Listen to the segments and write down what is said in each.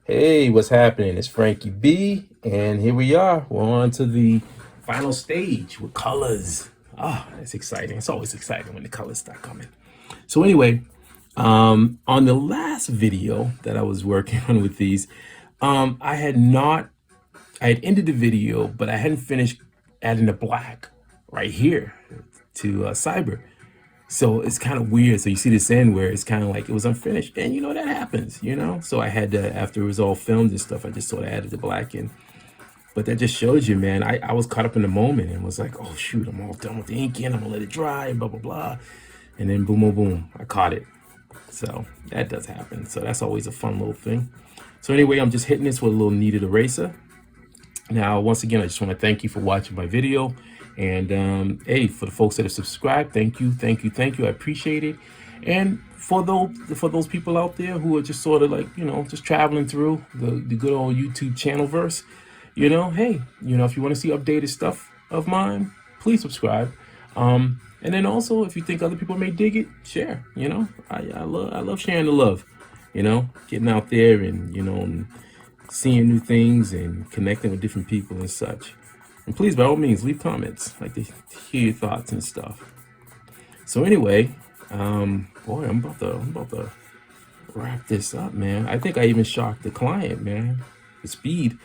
Hey, what's happening? It's Frankie B, and here we are. We're on to the final stage with colors. Ah, it's exciting. It's always exciting when the colors start coming. So anyway, on the last video that I was working on with these, I had not, I had ended the video, but I hadn't finished adding the black right here to Cyber. So it's kind of weird. So you see this end where it's kind of like it was unfinished, and that happens, So I had to, after it was all filmed and stuff, I just sort of added the black in. But that just shows you, man. I was caught up in the moment and was like, oh shoot, I'm all done with the ink in. I'm gonna let it dry, and blah blah blah, and then boom, boom, boom, I caught it. So that does happen. So that's always a fun little thing. So anyway, I'm just hitting this with a little kneaded eraser. Now, once again, I just want to thank you for watching my video. And hey, for the folks that have subscribed, thank you, thank you, thank you. I appreciate it. And for those people out there who are just sort of like, just traveling through the good old YouTube channel verse, hey, if you want to see updated stuff of mine, please subscribe. And then also, if you think other people may dig it, share. I love sharing the love. Getting out there and and seeing new things and connecting with different people and such. And please, by all means, leave comments. I like to hear your thoughts and stuff. So anyway, boy, I'm about to wrap this up, man. I think I even shocked the client, man. The speed.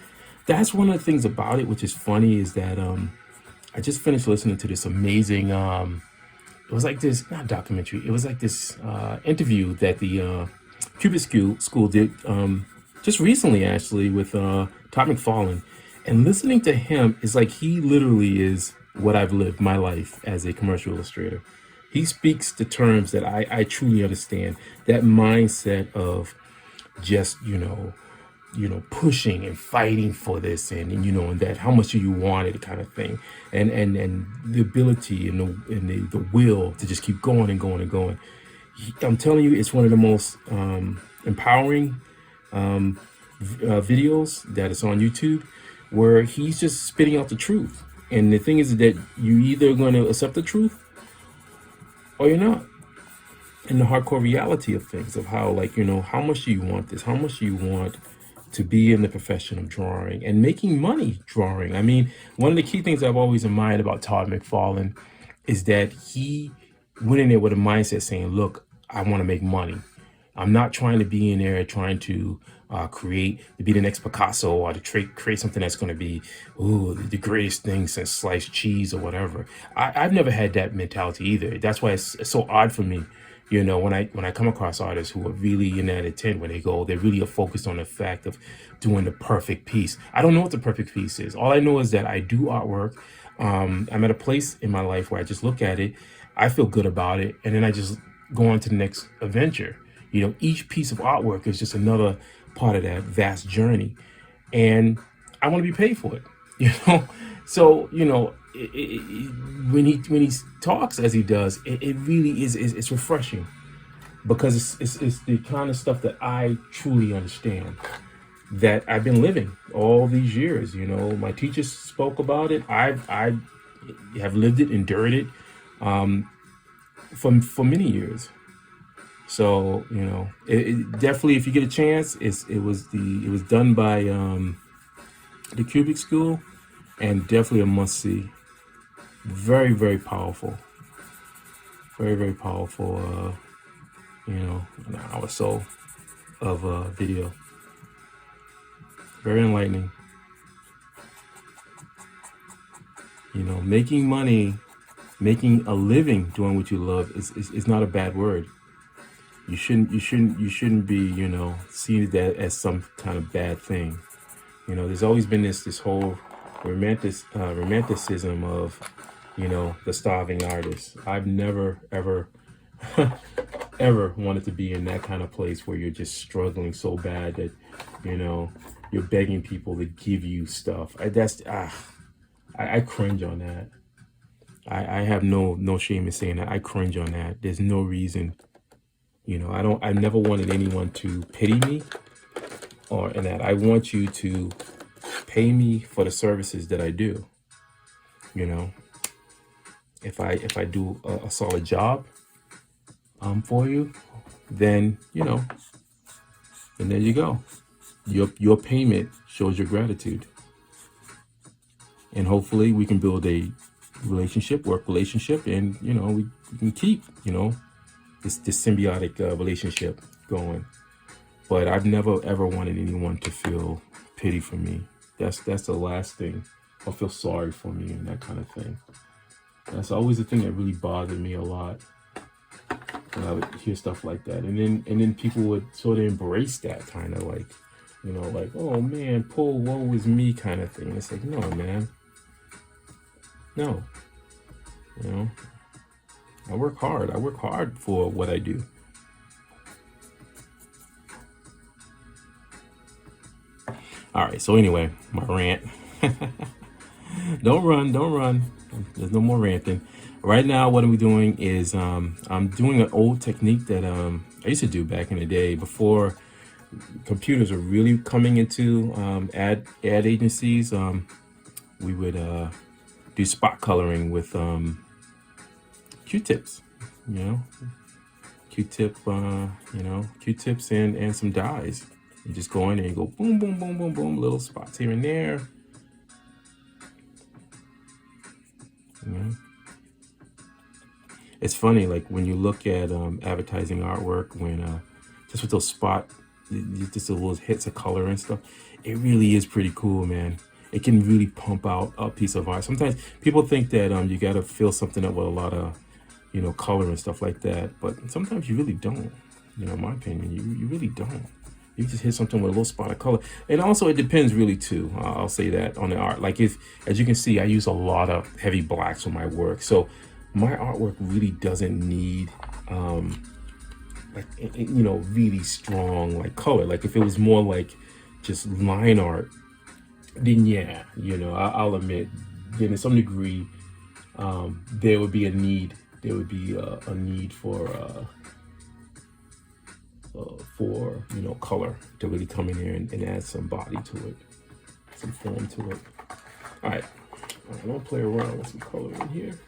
That's one of the things about it, which is funny, is that I just finished listening to this amazing. It was like this, not documentary. It was like this interview that the Cubic School did just recently, actually, with Todd McFarlane. And listening to him is like he literally is what I've lived my life as a commercial illustrator. He speaks the terms that I truly understand. That mindset of just, pushing and fighting for this and that how much do you want it kind of thing. And the ability and the will to just keep going and going and going. I'm telling you, it's one of the most empowering videos that is on YouTube, where he's just spitting out the truth. And the thing is that you either going to accept the truth or you're not. And the hardcore reality of things, of how, like, how much do you want this? How much do you want to be in the profession of drawing and making money drawing? I mean, one of the key things I've always admired about Todd McFarlane is that he went in there with a mindset saying, look, I want to make money. I'm not trying to be in there trying to to be the next Picasso, or to create something that's going to be, the greatest thing since sliced cheese or whatever. I've never had that mentality either. That's why it's so odd for me, when I come across artists who are really in that intent, when they really are focused on the fact of doing the perfect piece. I don't know what the perfect piece is. All I know is that I do artwork. I'm at a place in my life where I just look at it, I feel good about it, and then I just go on to the next adventure. Each piece of artwork is just another part of that vast journey, and I want to be paid for it. So when he talks as he does, it really is it's refreshing, because it's the kind of stuff that I truly understand, that I've been living all these years. My teachers spoke about it. I have lived it, endured it, for many years. So it definitely, if you get a chance, it was done by the Cubic School, and definitely a must see. Very, very powerful. Very, very powerful. An hour or so of video. Very enlightening. Making money, making a living doing what you love is not a bad word. You shouldn't be, seeing that as some kind of bad thing. There's always been this whole romanticism of, the starving artist. I've never, ever, ever wanted to be in that kind of place where you're just struggling so bad that, you're begging people to give you stuff. I cringe on that. I have no shame in saying that. I cringe on that. There's no reason. I never wanted anyone to pity me, and that I want you to pay me for the services that I do. If I do a solid job for you, then then there you go. your payment shows your gratitude. And hopefully we can build a work relationship, and we can keep this symbiotic relationship going. But I've never ever wanted anyone to feel pity for me. That's the last thing, or feel sorry for me and that kind of thing. That's always the thing that really bothered me a lot when I would hear stuff like that. And then people would sort of embrace that kind of like, like, oh man, poor woe is me kind of thing. It's like, no, man. No. I work hard. I work hard for what I do. All right, so anyway, my rant. Don't run. There's no more ranting. Right now, what I'm doing is I'm doing an old technique that I used to do back in the day before computers were really coming into ad agencies. We would do spot coloring with Q-tips, Q-tip, Q-tips and some dyes. You just go in there and go boom, boom, boom, boom, boom, little spots here and there. It's funny, like when you look at advertising artwork, when just with those just the little hits of color and stuff, it really is pretty cool, man. It can really pump out a piece of art. Sometimes people think that you got to fill something up with a lot of, color and stuff like that, but sometimes you really don't. In my opinion, you really don't. You just hit something with a little spot of color. And also it depends really too. I'll say that on the art. Like as you can see, I use a lot of heavy blacks for my work. So my artwork really doesn't need really strong like color. Like if it was more like just line art, then yeah, I'll admit, then to some degree, there would be a need. There would be a need for color to really come in there and add some body to it, some form to it. All right, I'm gonna play around with some color in here.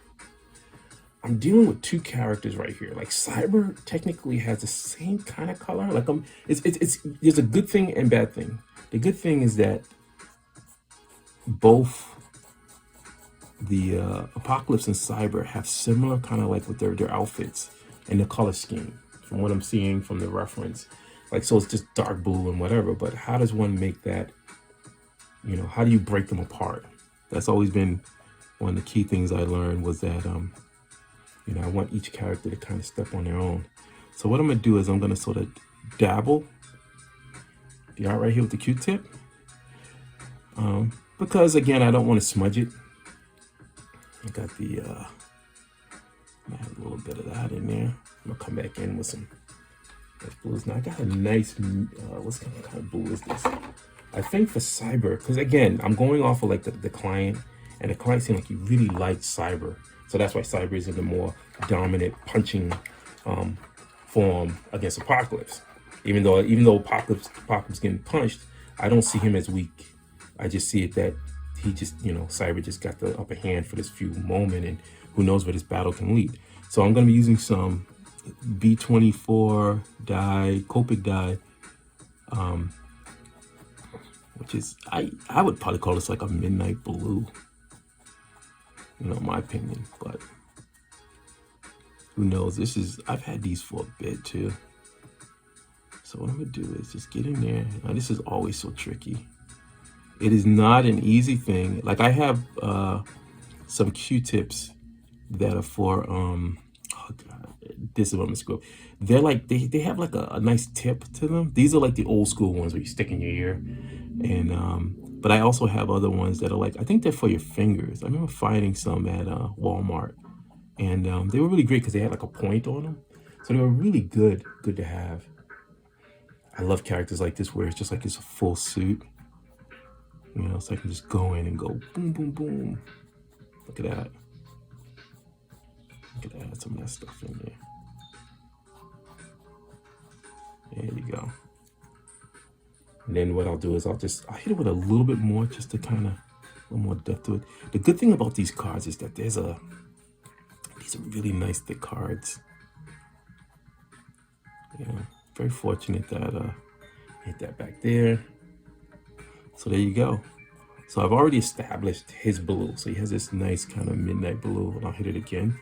I'm dealing with two characters right here. Like Cyber technically has the same kind of color. Like it's there's a good thing and bad thing. The good thing is that both the Apocalypse and Cyber have similar kind of like with their outfits and the color scheme from what I'm seeing from the reference. Like, so it's just dark blue and whatever, but how does one make that, how do you break them apart? That's always been one of the key things I learned, was that, I want each character to kind of step on their own. So what I'm gonna do is I'm gonna sort of dabble the art right here with the Q-tip. Because again, I don't want to smudge it. I got I have a little bit of that in there. I'm gonna come back in with some blues. Now I got a nice, what kind of blue is this? I think for Cyber, because again, I'm going off of like the client, and the client seemed like he really liked Cyber. So that's why Cyber is in the more dominant punching form against Apocalypse. Even though Apocalypse getting punched, I don't see him as weak. I just see it that he just, Cyber just got the upper hand for this few moment, and who knows where this battle can lead. So I'm going to be using some B24 dye, Copic dye, which is, I would probably call this like a midnight blue, in my opinion, but who knows? I've had these for a bit too. So what I'm gonna do is just get in there. Now this is always so tricky. It is not an easy thing. Like I have some Q-tips that are for oh god, this is what I'm gonna screw up. They're like they have like a nice tip to them. These are like the old school ones where you stick in your ear. And but I also have other ones that are like, I think they're for your fingers. I remember finding some at Walmart, and they were really great because they had like a point on them. So they were really good to have. I love characters like this where it's just like it's a full suit. So I can just go in and go boom, boom, boom. Look at that. I could add some of that stuff in there. There you go. And then what I'll do is I'll hit it with a little bit more just to kind of, a little more depth to it. The good thing about these cards is that these are really nice thick cards. Very fortunate that hit that back there. So there you go. So I've already established his blue. So he has this nice kind of midnight blue, and I'll hit it again.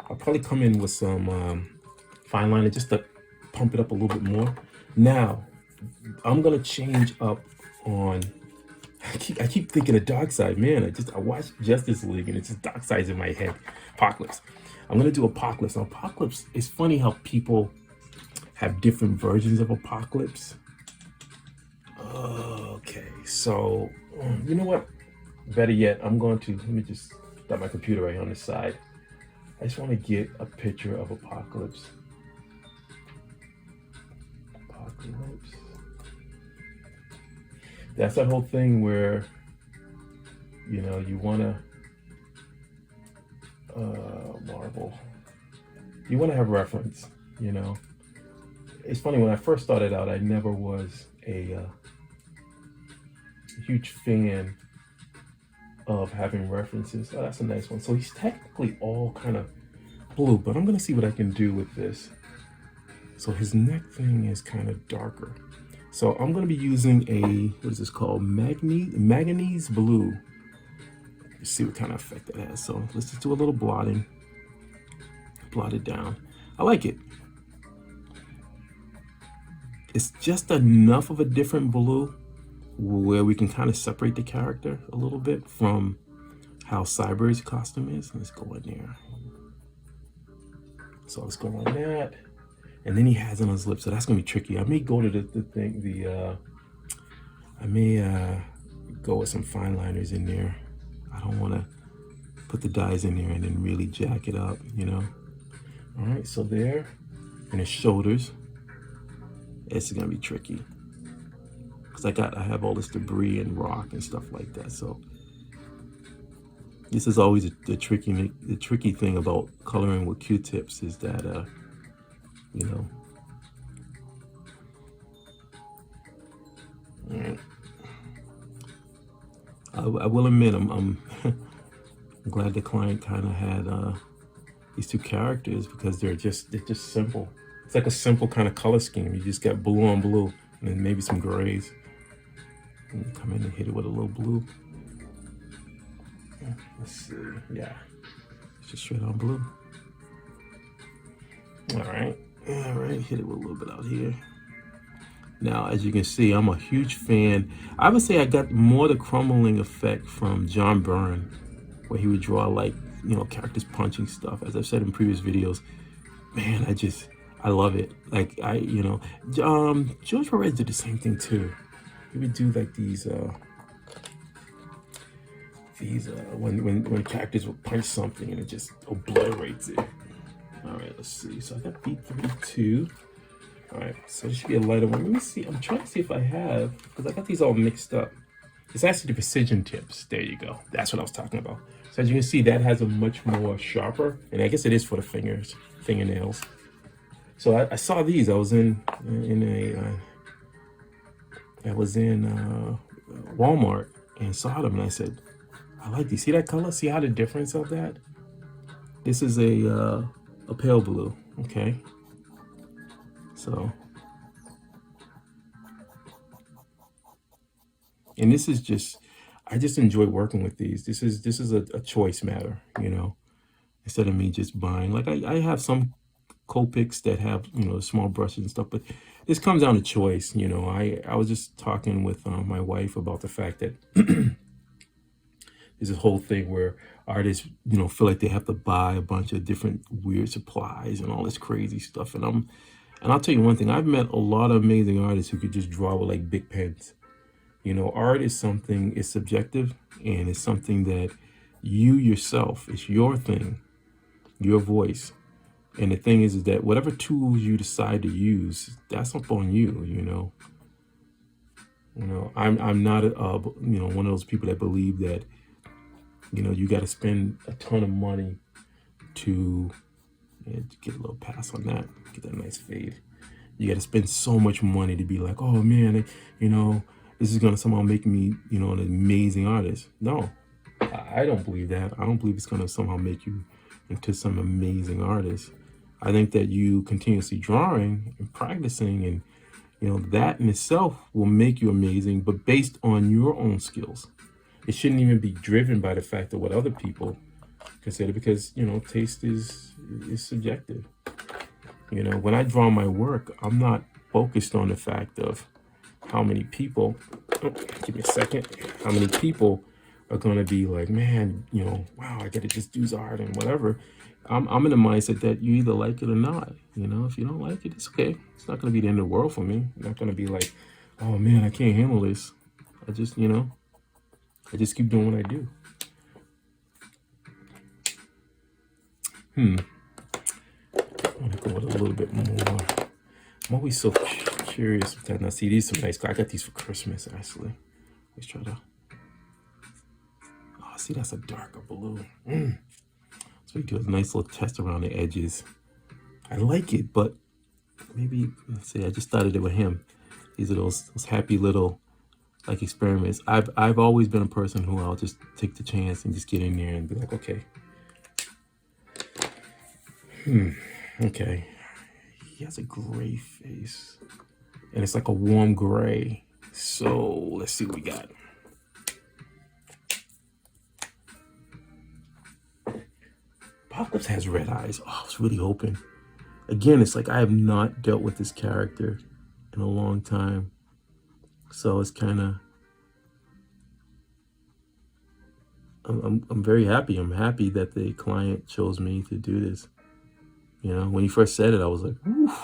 I'll probably come in with some fine liner just to pump it up a little bit more. Now, I'm gonna change up on, I keep thinking of Dark Side, man. I watched Justice League and it's just Dark Side's in my head. Apocalypse. I'm gonna do Apocalypse. Now, Apocalypse, it's funny how people have different versions of Apocalypse. Okay, so you know what? Better yet, let me just start my computer right on the side. I just want to get a picture of Apocalypse. Apocalypse. That's that whole thing where, you know, you want to, Marvel. You want to have reference, you know. It's funny, when I first started out, I never was a huge fan of having references. Oh, that's a nice one. So he's technically all kind of blue, but I'm gonna see what I can do with this. So his neck thing is kind of darker. So I'm gonna be using a, what is this called? Manganese blue. Let's see what kind of effect that has. So let's just do a little blotting. Blot it down. I like it. It's just enough of a different blue where we can kind of separate the character a little bit from how Cyber's costume is. Let's go in there. So let's go on that. And then he has it on his lips, so that's gonna be tricky. I may go to I may go with some fine liners in there. I don't wanna put the dyes in there and then really jack it up, you know? All right, so there, and his shoulders. This is gonna be tricky. Cause I have all this debris and rock and stuff like that. So this is always the tricky thing about coloring with Q-tips is that, you know. I will admit, I'm glad the client kind of had these two characters because they're just simple. It's like a simple kind of color scheme. You just got blue on blue and then maybe some grays. And you come in and hit it with a little blue. Let's see, yeah, it's just straight on blue. All right, hit it with a little bit out here. Now, as you can see, I'm a huge fan. I would say I got more the crumbling effect from John Byrne, where he would draw like, you know, characters punching stuff. As I've said in previous videos, man, I love it. Like George Perez did the same thing too. He would do like these when characters would punch something and it just obliterates it. All right, let's see. So I got PT3 2. All right, so this should be a lighter one. Let me see. I'm trying to see if I have, because I got these all mixed up. It's actually the precision tips. There you go. That's what I was talking about. So as you can see, that has a much more sharper, and I guess it is for the fingernails. So I saw these. I was in Walmart and saw them, and I said, I like these. See that color? See how the difference of that? This is a pale blue. Okay. So, and this is just, I just enjoy working with these. This is a choice matter, you know, instead of me just buying. Like I have some Copics that have, you know, small brushes and stuff, but this comes down to choice. You know, I was just talking with my wife about the fact that there's this whole thing where artists, you know, feel like they have to buy a bunch of different weird supplies and all this crazy stuff. And I'll tell you one thing, I've met a lot of amazing artists who could just draw with like big pens. You know, art is something, it's subjective, and it's something that you yourself, it's your thing, your voice. And the thing is that whatever tools you decide to use, that's up on you, you know. You know, I'm not you know, one of those people that believe that, you know, you got to spend a ton of money to get a little pass on that, get that nice fade. You got to spend so much money to be like, oh man, you know, this is gonna somehow make me, you know, an amazing artist. No, I don't believe that. I don't believe it's gonna somehow make you into some amazing artist. I think that you continuously drawing and practicing You know, that in itself will make you amazing, but based on your own skills. It shouldn't even be driven by the fact of what other people consider, because, you know, taste is subjective. You know, when I draw my work, I'm not focused on the fact of how many people, oh, give me a second, how many people are going to be like, man, you know, wow, I gotta just do art and whatever. I'm in the mindset that you either like it or not. You know, if you don't like it, it's okay. It's not going to be the end of the world for me. I'm not going to be like, oh man, I can't handle this. I just, you know, I just keep doing what I do. I want to go with a little bit more. I'm always so curious with that. Now, see, these are some nice. I got these for Christmas, actually. Let's try to. Oh, see, that's a darker blue. So we do a nice little test around the edges. I like it, but maybe, let's see, I just started it with him. These are those happy little, like, experiments. I've always been a person who I'll just take the chance and just get in there and be like, okay. Okay. He has a gray face. And it's like a warm gray. So let's see what we got. Apocalypse has red eyes. Oh, I was really hoping. Again, it's like I have not dealt with this character in a long time. So it's kind of, I'm very happy. I'm happy that the client chose me to do this. You know, when he first said it, I was like, woof.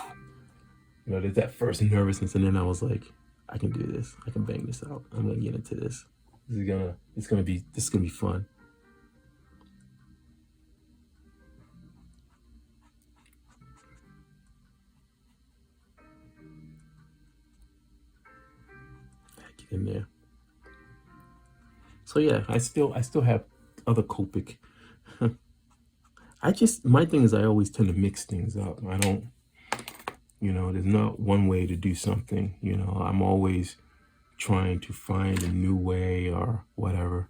You know, there's that first nervousness, and then I was like, I can do this. I can bang this out. I'm gonna get into this. This is gonna be fun. Get in there. So yeah, I still have other Copic. My thing is I always tend to mix things up. I don't, you know, there's not one way to do something. You know, I'm always trying to find a new way or whatever.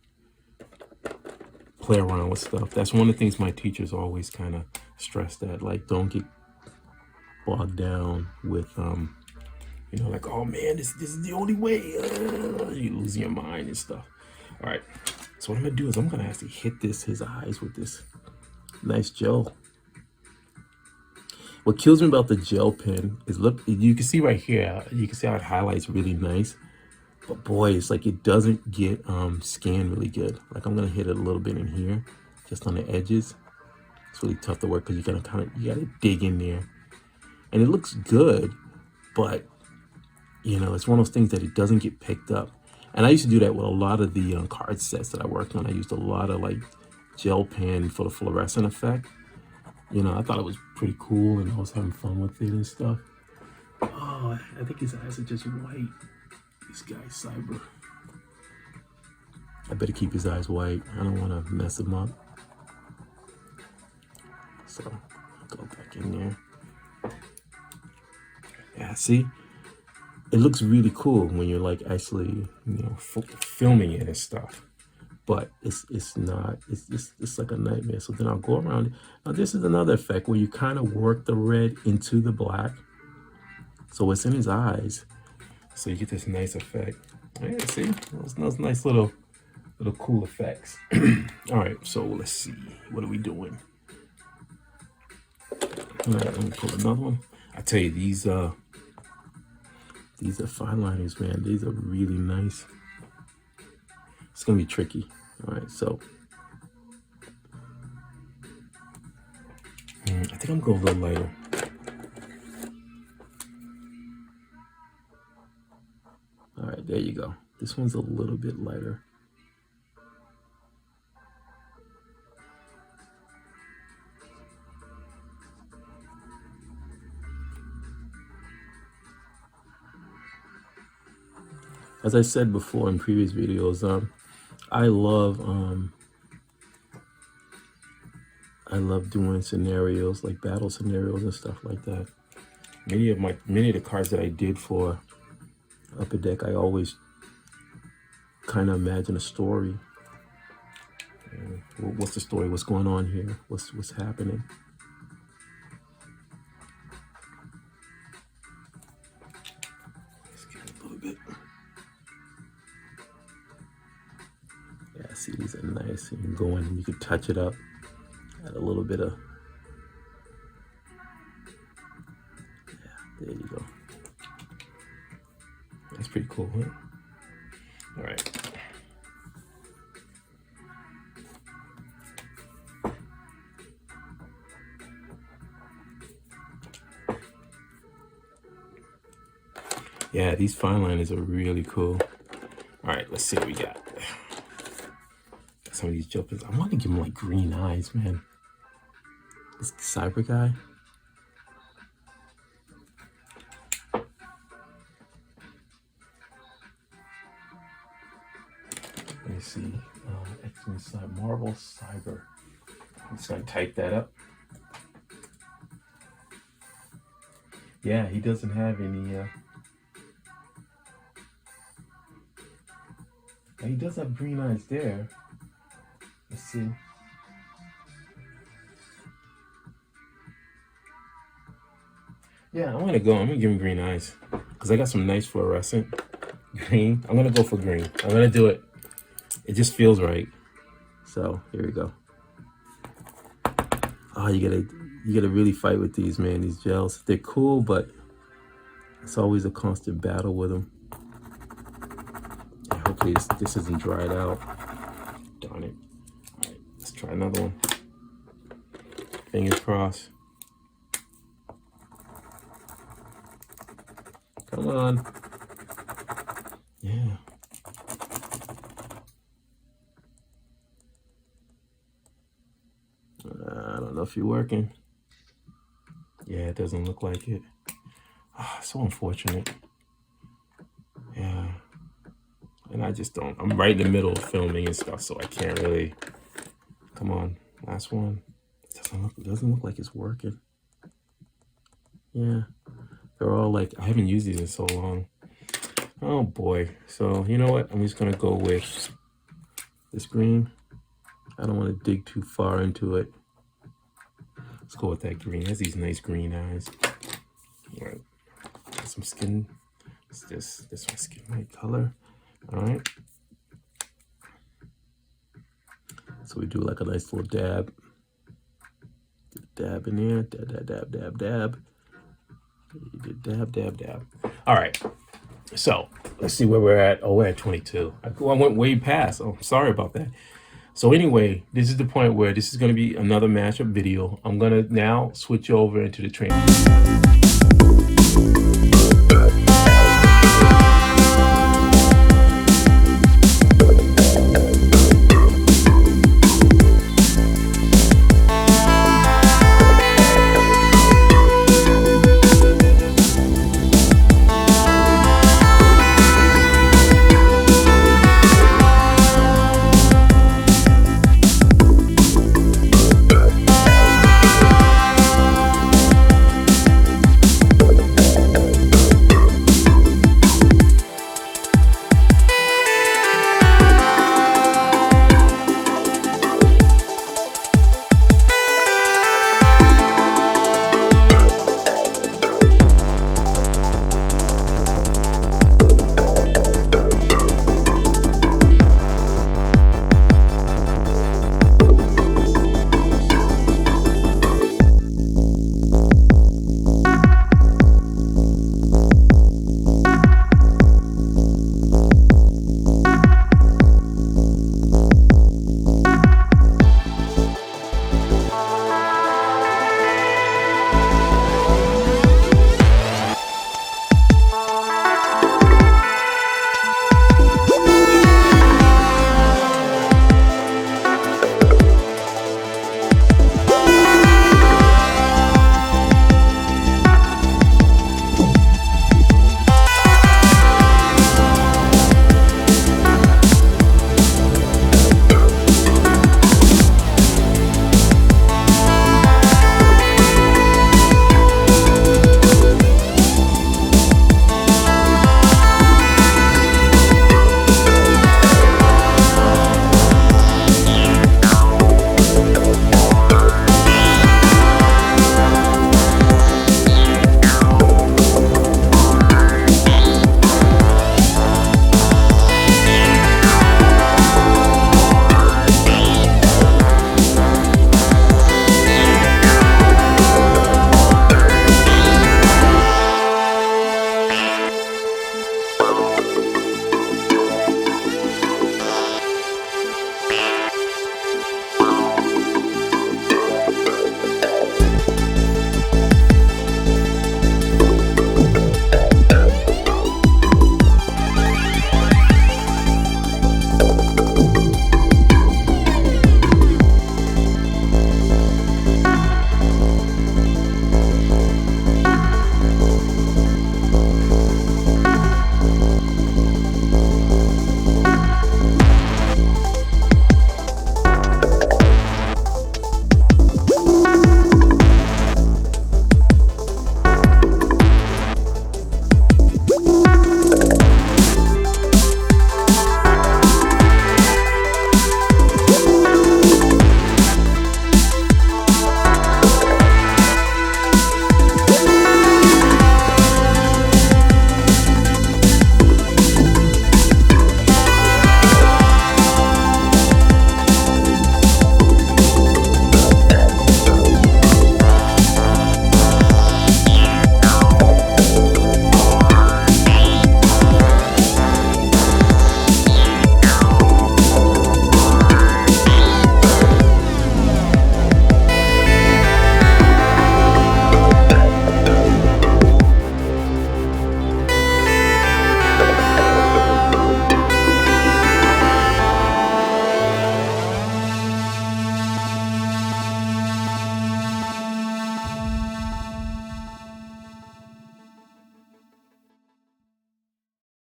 Play around with stuff. That's one of the things my teachers always kind of stress, that like, don't get bogged down with you know, like, oh man, this is the only way. You lose your mind and stuff. All right, so what I'm gonna do is I'm gonna actually hit his eyes with this nice gel. What kills me about the gel pen is, look, you can see right here, you can see how it highlights really nice, but boy, it's like it doesn't get scanned really good. Like, I'm gonna hit it a little bit in here, just on the edges. It's really tough to work because you gotta dig in there, and it looks good, but you know, it's one of those things that it doesn't get picked up. And I used to do that with a lot of the card sets that I worked on. I used a lot of like gel pen for the fluorescent effect. You know, I thought it was pretty cool, and I was having fun with it and stuff. Oh, I think his eyes are just white. This guy's cyber. I better keep his eyes white. I don't want to mess him up. So I'll go back in there. Yeah, see? It looks really cool when you're like actually, you know, filming it and stuff. But it's not, it's like a nightmare. So then I'll go around it. Now this is another effect where you kind of work the red into the black. So it's in his eyes. So you get this nice effect. Yeah, see? Those nice little cool effects. All right, so let's see. What are we doing? All right, let me pull another one. I tell you, these are fine liners, man. These are really nice. It's gonna be tricky. All right, so I think I'm going a little lighter. All right, there you go. This one's a little bit lighter. As I said before in previous videos, I love doing scenarios, like battle scenarios and stuff like that. Many of the cards that I did for Upper Deck, I always kind of imagine a story. What's the story? What's going on here? What's happening? See, these are nice. You can go in and you can touch it up. Add a little bit of, there you go. That's pretty cool, huh? All right. Yeah, these fine liners are really cool. All right, let's see what we got. Some of these jumpers. I want to give them like green eyes, man. This cyber guy. Let me see. Marble Cyber. I'm just gonna type that up. Yeah, he doesn't have any. He does have green eyes there. Let's see. Yeah, I'm gonna give him green eyes because I got some nice fluorescent green. I'm gonna go for green. I'm gonna do it. It just feels right. So here we go. Oh, you gotta really fight with these, man. These gels, they're cool, but it's always a constant battle with them. Yeah, hopefully this isn't dried out. Darn it. All right, let's try another one. Fingers crossed. Come on. Yeah. I don't know if you're working. Yeah, it doesn't look like it. Oh, so unfortunate. Yeah. And I just don't. I'm right in the middle of filming and stuff, so I can't really. Come on, last one. It doesn't look like it's working. Yeah. They're all like, I haven't used these in so long. Oh boy. So you know what? I'm just gonna go with this green. I don't want to dig too far into it. Let's go with that green. It has these nice green eyes. All right. Some skin. It's this one skin light color. All right. So we do like a nice little dab. Dab in there. Dab, dab, dab, dab. You did dab, dab, dab. All right. So let's see where we're at. Oh, we're at 22. I went way past. Oh, sorry about that. So anyway, this is the point where this is going to be another matchup video. I'm going to now switch over into the training.